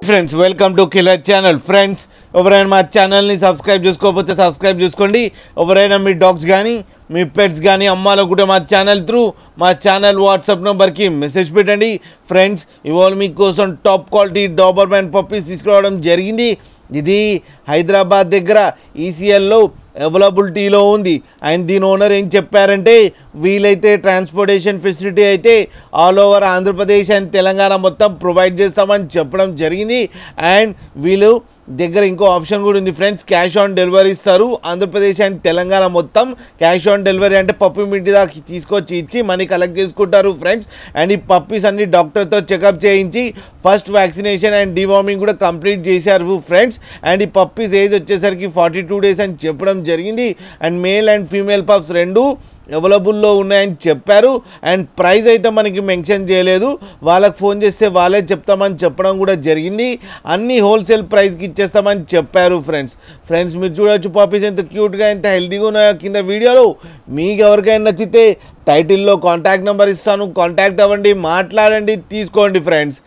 Friends welcome to killer channel. Friends ఎవరైనా మా ఛానల్ని సబ్స్క్రైబ్ చేసుకోకపోతే సబ్స్క్రైబ్ చేసుకోండి. ఎవరైనా మీ డాగ్స్ కానీ మీ పెట్స్ కానీ అమ్మాలనుకుంటే మా ఛానల్ త్రూ మా ఛానల్ వాట్సాప్ నెంబర్కి మెసేజ్ పెట్టండి. ఫ్రెండ్స్ ఇవాళ మీకోసం టాప్ క్వాలిటీ డాబర్మ్యాన్ పప్పీస్ తీసుకురావడం జరిగింది. ఇది హైదరాబాద్ దగ్గర ఈసీఎల్లో అవైలబిలిటీలో ఉంది. అండ్ దీని ఓనర్ ఏం చెప్పారంటే వీలైతే ట్రాన్స్పోర్టేషన్ ఫెసిలిటీ అయితే all over Andhra Pradesh and Telangana మొత్తం ప్రొవైడ్ చేస్తామని చెప్పడం జరిగింది. అండ్ వీళ్ళు దగ్గర ఇంకో ఆప్షన్ కూడా ఉంది ఫ్రెండ్స్, క్యాష్ ఆన్ డెలివరీ ఇస్తారు. ఆంధ్రప్రదేశ్ అండ్ తెలంగాణ మొత్తం క్యాష్ ఆన్ డెలివరీ అంటే పప్పి మీ ఇంటి దాకా తీసుకొచ్చి ఇచ్చి మనీ కలెక్ట్ చేసుకుంటారు ఫ్రెండ్స్. అండ్ ఈ పప్పీస్ అన్ని డాక్టర్తో చెకప్ చేయించి ఫస్ట్ వ్యాక్సినేషన్ అండ్ డివార్మింగ్ కూడా కంప్లీట్ చేశారు ఫ్రెండ్స్. అండ్ ఈ పప్పీస్ ఏజ్ వచ్చేసరికి 42 days అని చెప్పడం జరిగింది. And male and female pups రెండు అవైలబుల్లో ఉన్నాయని చెప్పారు. అండ్ ప్రైస్ అయితే మనకి మెన్షన్ చేయలేదు, వాళ్ళకి ఫోన్ చేస్తే వాళ్ళే చెప్తామని చెప్పడం కూడా జరిగింది. అన్నీ హోల్సేల్ ప్రైస్కి ఇచ్చేస్తామని చెప్పారు ఫ్రెండ్స్ మీరు చూడవచ్చు పప్పీస్ ఎంత క్యూట్గా ఎంత హెల్తీగా ఉన్నాయో కింద వీడియోలో. మీకు ఎవరికైనా నచ్చితే టైటిల్లో కాంటాక్ట్ నెంబర్ ఇస్తాను, కాంటాక్ట్ అవ్వండి, మాట్లాడండి, తీసుకోండి ఫ్రెండ్స్.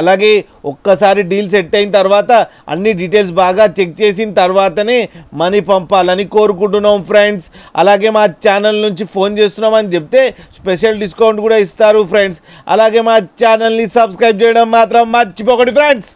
అలాగే ఒక్కసారి డీల్ సెట్ అయిన తర్వాత అన్ని డీటెయిల్స్ బాగా చెక్ చేసిన తర్వాతనే మనీ పంపాలని కోరుకుంటున్నాం ఫ్రెండ్స్. అలాగే మా ఛానల్ నుంచి ఫోన్ చేస్తున్నామని చెప్తే స్పెషల్ డిస్కౌంట్ కూడా ఇస్తారు ఫ్రెండ్స్. అలాగే మా ఛానల్ని సబ్స్క్రైబ్ చేయడం మాత్రం మర్చిపోకండి ఫ్రెండ్స్.